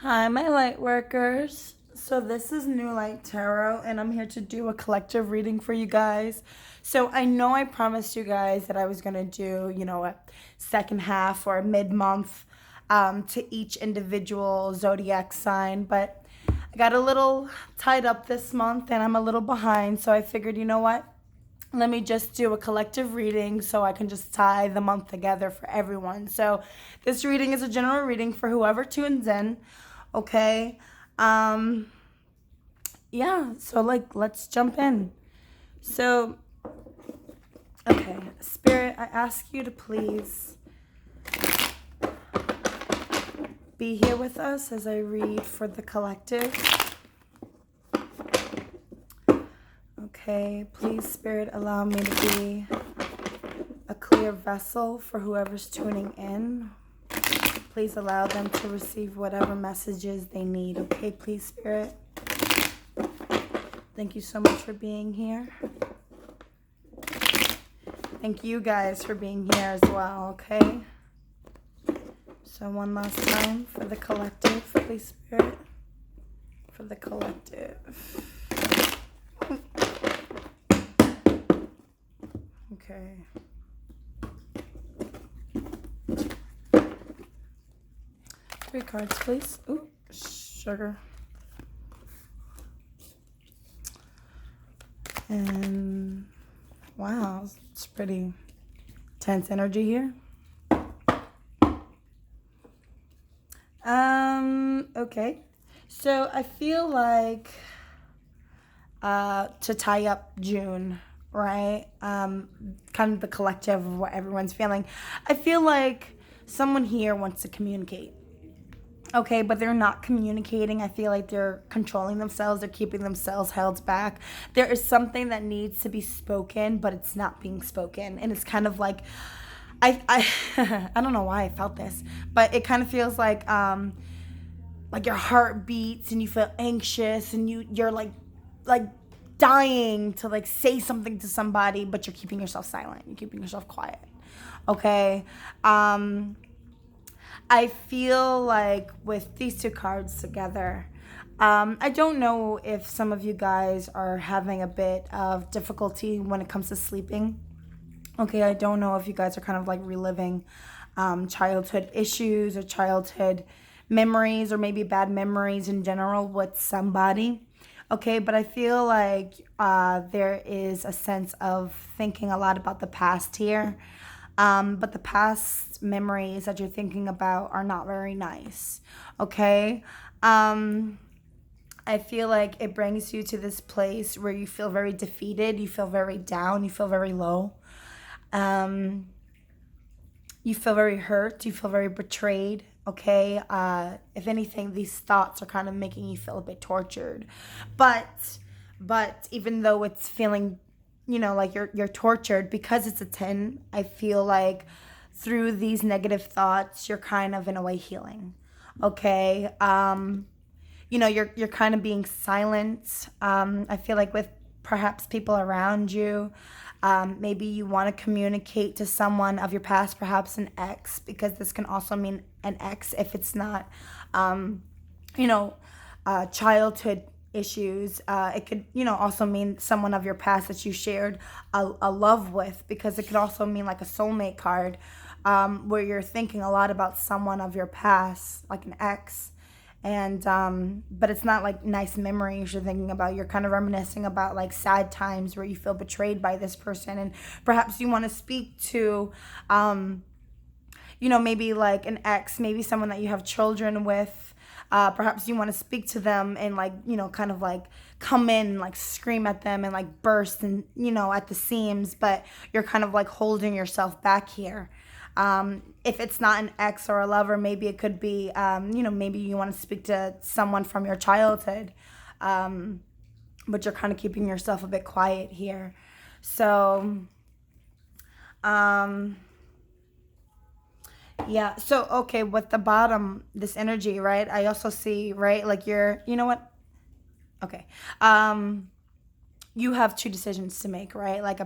Hi, my light workers. So this is New Light Tarot, and I'm here to do a collective reading for you guys. So I know I promised you guys that I was gonna do, a second half or a mid-month to each individual zodiac sign, but I got a little tied up this month, and I'm a little behind. So I figured, you know what? Let me just do a collective reading so I can just tie the month together for everyone. So this reading is a general reading for whoever tunes in. Okay. Um, yeah, so let's jump in. So, okay, Spirit, I ask you to please be here with us as I read for the collective. Okay, please, Spirit, allow me to be a clear vessel for whoever's tuning in. Please allow them to receive whatever messages they need. Okay, please, Spirit. Thank you so much for being here. Thank you guys for being here as well, okay? So one last time for the collective, please, Spirit. For the collective. Okay. Three cards, please. Ooh, sugar. And wow, it's pretty tense energy here. Okay. So I feel like to tie up June, right? Kind of the collective of what everyone's feeling. I feel like someone here wants to communicate. Okay, but they're not communicating. I feel like they're controlling themselves. They're keeping themselves held back. There is something that needs to be spoken, but it's not being spoken. And it's kind of like, I I don't know why I felt this, but it kind of feels like your heart beats and you feel anxious and you're like dying to like say something to somebody, but you're keeping yourself silent. You're keeping yourself quiet. Okay. I feel like with these two cards together, I don't know if some of you guys are having a bit of difficulty when it comes to sleeping. Okay, I don't know if you guys are kind of like reliving childhood issues or childhood memories or maybe bad memories in general with somebody. Okay, but I feel like there is a sense of thinking a lot about the past here. But the past memories that you're thinking about are not very nice. Okay? I feel like it brings you to this place where you feel very defeated, you feel very down, you feel very low. Um, you feel very hurt, you feel very betrayed. Okay? If anything, these thoughts are kind of making you feel a bit tortured. But even though it's feeling like you're tortured because it's a 10, I feel like through these negative thoughts you're kind of in a way healing. Okay. You're kind of being silent. I feel like with perhaps people around you, maybe you want to communicate to someone of your past, perhaps an ex, because this can also mean an ex if it's not childhood issues. It could, also mean someone of your past that you shared a love with, because it could also mean like a soulmate card, where you're thinking a lot about someone of your past, like an ex. And, but it's not like nice memories you're thinking about. You're kind of reminiscing about like sad times where you feel betrayed by this person. And perhaps you want to speak to, maybe like an ex, maybe someone that you have children with. Perhaps you want to speak to them and kind of like come in, like scream at them and like burst and, at the seams, but you're kind of like holding yourself back here. If it's not an ex or a lover, maybe it could be, maybe you want to speak to someone from your childhood, but you're kind of keeping yourself a bit quiet here. So, yeah. So, okay, with the bottom, this energy, right? I also see, right? Like you know what? Okay. you have two decisions to make, right? Like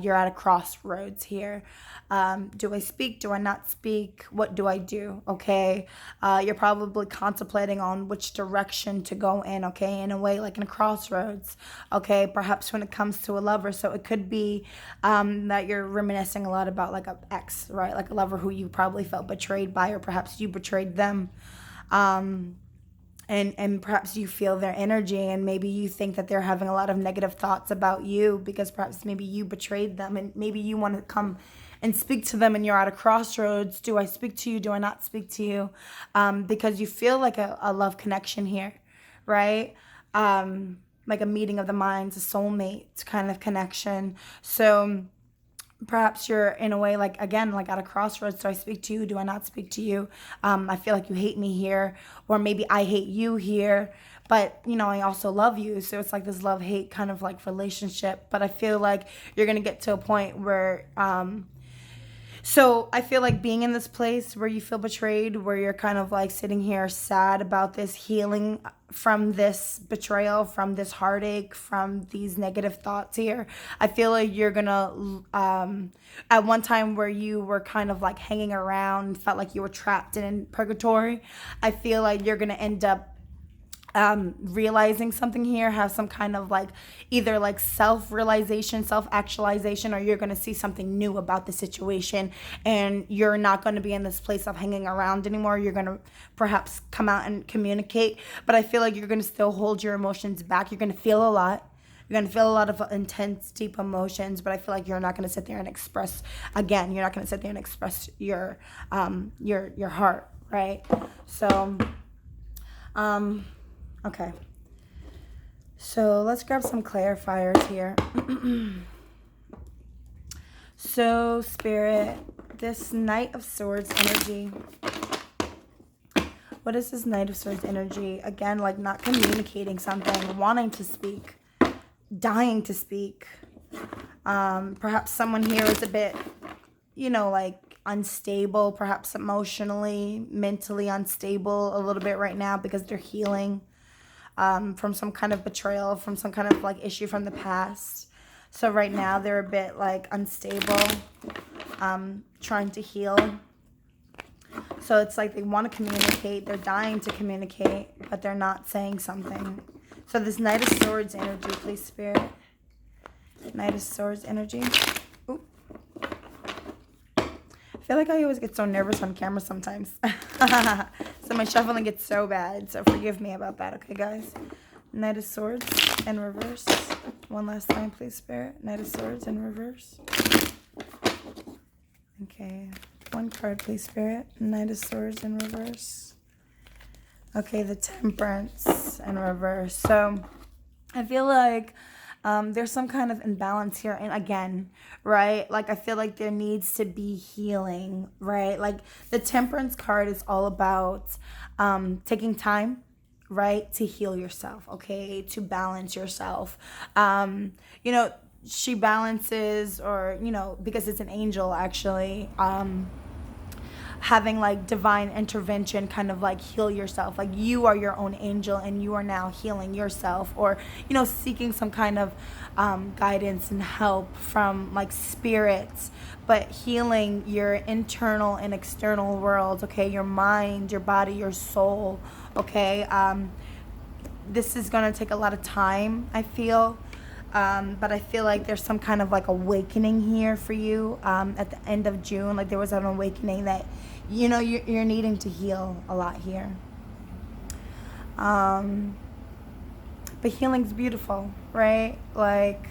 you're at a crossroads here. Do I speak? Do I not speak? What do I do? Okay. You're probably contemplating on which direction to go in, okay? In a way, like in a crossroads, okay? Perhaps when it comes to a lover. So it could be that you're reminiscing a lot about like an ex, right? Like a lover who you probably felt betrayed by, or perhaps you betrayed them. And perhaps you feel their energy, and maybe you think that they're having a lot of negative thoughts about you because perhaps maybe you betrayed them, and maybe you want to come and speak to them, and you're at a crossroads. Do I speak to you? Do I not speak to you? Because you feel like a love connection here, right? Like a meeting of the minds, a soulmate kind of connection. So perhaps you're in a way, like, again, like at a crossroads. Do I speak to you? Do I not speak to you? I feel like you hate me here, or maybe I hate you here, but I also love you. So it's like this love-hate kind of like relationship. But I feel like you're gonna get to a point where so I feel like being in this place where you feel betrayed, where you're kind of like sitting here sad about this, healing from this betrayal, from this heartache, from these negative thoughts here. I feel like you're gonna, at one time where you were kind of like hanging around, felt like you were trapped in purgatory, I feel like you're gonna end up realizing something here, have some kind of like either like self-realization, self-actualization, or you're going to see something new about the situation, and you're not going to be in this place of hanging around anymore. You're going to perhaps come out and communicate, but I feel like you're going to still hold your emotions back. You're going to feel a lot. You're going to feel a lot of intense, deep emotions, but I feel like you're not going to sit there and express, again, you're not going to sit there and express your heart, right? So, okay, so let's grab some clarifiers here. So, Spirit, this Knight of Swords energy. What is this Knight of Swords energy? Again, like not communicating something, wanting to speak, dying to speak. Perhaps someone here is a bit, like unstable, perhaps emotionally, mentally unstable a little bit right now because they're healing. From some kind of betrayal, from some kind of like issue from the past. So right now they're a bit like unstable, trying to heal. So it's like they want to communicate, they're dying to communicate, but they're not saying something. So this Knight of Swords energy, please, Spirit. Knight of Swords energy. Ooh. I feel like I always get so nervous on camera sometimes. So my shuffling gets so bad. So forgive me about that, okay, guys? Knight of Swords in reverse. One last time, please, Spirit. Knight of Swords in reverse. Okay. One card, please, Spirit. Knight of Swords in reverse. Okay, the Temperance in reverse. So I feel like there's some kind of imbalance here. And again, right, like I feel like there needs to be healing, right? Like the Temperance card is all about taking time, right, to heal yourself, okay, to balance yourself. She balances, or because it's an angel actually, having like divine intervention, kind of like heal yourself, like you are your own angel and you are now healing yourself, or seeking some kind of guidance and help from like spirits, but healing your internal and external worlds, okay, your mind, your body, your soul, okay. This is going to take a lot of time, I feel. But I feel like there's some kind of like awakening here for you at the end of June. Like there was an awakening that, you're needing to heal a lot here. But healing's beautiful, right? Like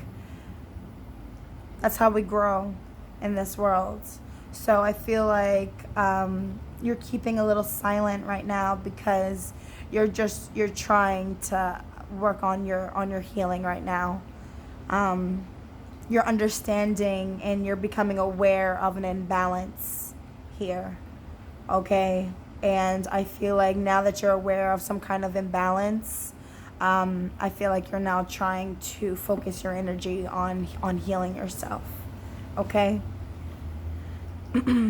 that's how we grow in this world. So I feel like you're keeping a little silent right now because you're trying to work on your healing right now. You're understanding and you're becoming aware of an imbalance here, okay? And I feel like now that you're aware of some kind of imbalance, I feel like you're now trying to focus your energy on healing yourself, okay?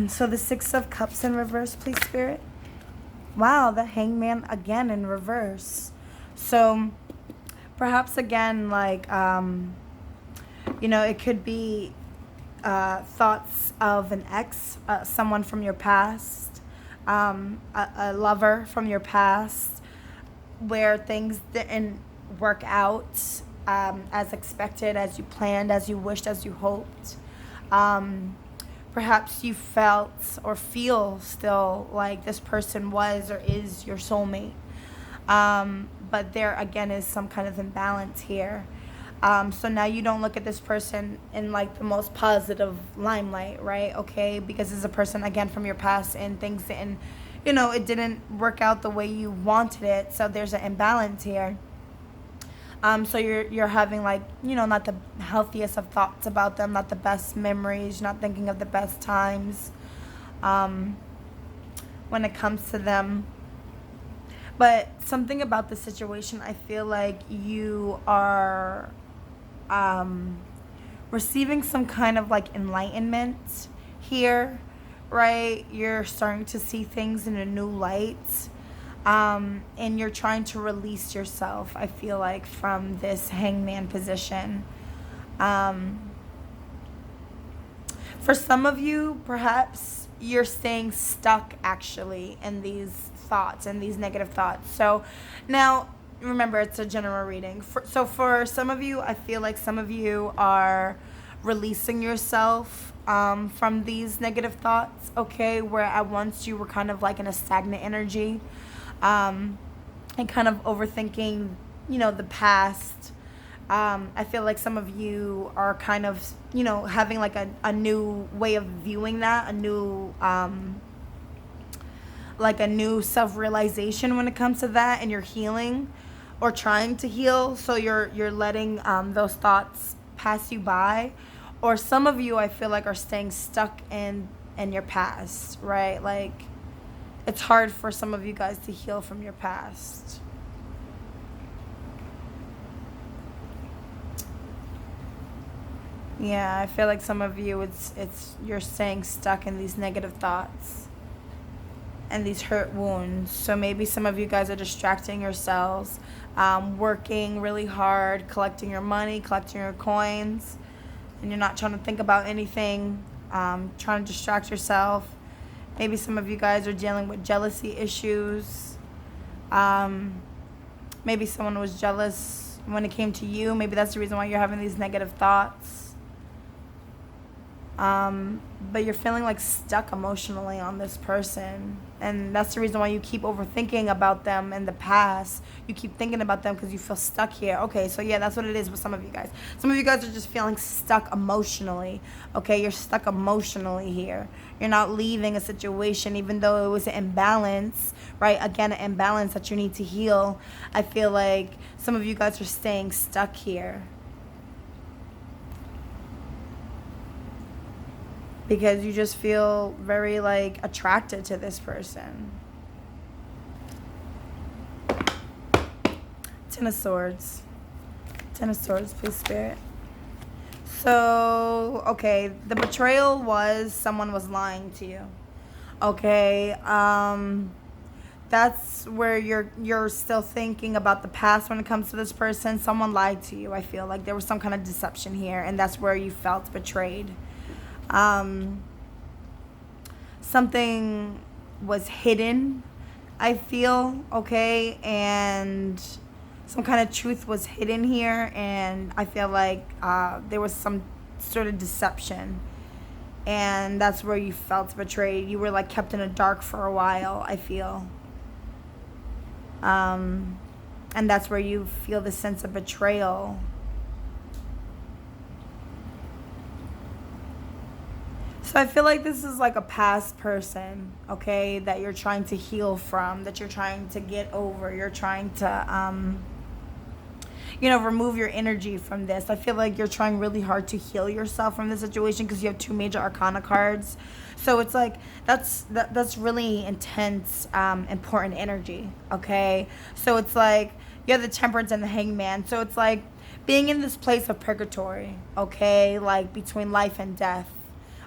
So the Six of Cups in reverse, please, Spirit. Wow, the Hangman again in reverse. So Perhaps again, like, it could be thoughts of an ex, someone from your past, a lover from your past, where things didn't work out as expected, as you planned, as you wished, as you hoped. Perhaps you felt or feel still like this person was or is your soulmate. But there again is some kind of imbalance here. So now you don't look at this person in like the most positive limelight, right? Okay, because it's a person again from your past and things didn't, it didn't work out the way you wanted it. So there's an imbalance here. So you're having like, not the healthiest of thoughts about them, not the best memories, not thinking of the best times when it comes to them. But something about the situation, I feel like you are receiving some kind of like enlightenment here, right? You're starting to see things in a new light. And you're trying to release yourself, I feel like, from this hangman position. For some of you, perhaps you're staying stuck actually in these thoughts and these negative thoughts. So now, remember, it's a general reading. So for some of you, I feel like some of you are releasing yourself from these negative thoughts, okay? Where at once you were kind of like in a stagnant energy. And kind of overthinking, the past. I feel like some of you are kind of, having like a new way of viewing that, a new self-realization when it comes to that, and you're healing or trying to heal. So you're letting those thoughts pass you by. Or some of you, I feel like, are staying stuck in your past, right? Like, it's hard for some of you guys to heal from your past. Yeah, I feel like some of you, it's you're staying stuck in these negative thoughts and these hurt wounds. So maybe some of you guys are distracting yourselves, working really hard, collecting your money, collecting your coins, and you're not trying to think about anything, trying to distract yourself. Maybe some of you guys are dealing with jealousy issues. Maybe someone was jealous when it came to you. Maybe that's the reason why you're having these negative thoughts. But you're feeling like stuck emotionally on this person. And that's the reason why you keep overthinking about them in the past. You keep thinking about them because you feel stuck here. Okay, so yeah, that's what it is with some of you guys. Some of you guys are just feeling stuck emotionally. Okay, you're stuck emotionally here. You're not leaving a situation even though it was an imbalance, right? Again, an imbalance that you need to heal. I feel like some of you guys are staying stuck here. Because you just feel very, like, attracted to this person. Ten of Swords. Ten of Swords, please, Spirit. So, okay, the betrayal was someone was lying to you. Okay, that's where you're still thinking about the past when it comes to this person. Someone lied to you, I feel like. There was some kind of deception here, and that's where you felt betrayed. Something was hidden, I feel, okay, and some kind of truth was hidden here, and I feel like there was some sort of deception, and that's where you felt betrayed. You were like kept in the dark for a while, I feel, and that's where you feel the sense of betrayal. So I feel like this is like a past person, okay, that you're trying to heal from, that you're trying to get over. You're trying to, remove your energy from this. I feel like you're trying really hard to heal yourself from this situation because you have two major arcana cards. So it's like that's really intense, important energy, okay? So it's like you have the Temperance and the Hangman. So it's like being in this place of purgatory, okay, like between life and death.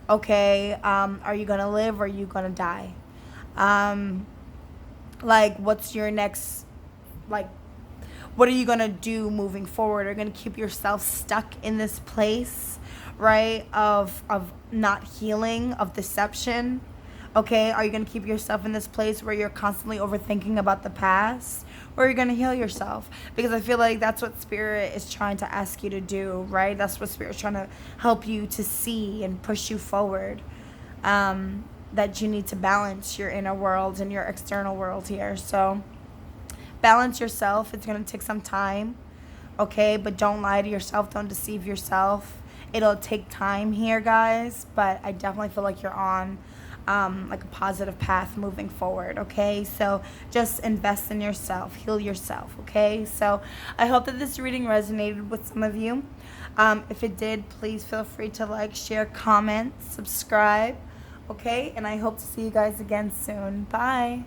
Okay, are you gonna live or are you gonna die? Like, what's your next what are you going to do moving forward? Are you going to keep yourself stuck in this place, right, of not healing, of deception? Okay, are you going to keep yourself in this place where you're constantly overthinking about the past? Or are you going to heal yourself? Because I feel like that's what Spirit is trying to ask you to do, right? That's what Spirit is trying to help you to see and push you forward. That you need to balance your inner world and your external world here. So balance yourself. It's going to take some time, okay? But don't lie to yourself. Don't deceive yourself. It'll take time here, guys, but I definitely feel like you're on like a positive path moving forward, okay? So just invest in yourself, heal yourself, okay? So I hope that this reading resonated with some of you. If it did, please feel free to like, share, comment, subscribe, okay? And I hope to see you guys again soon. Bye.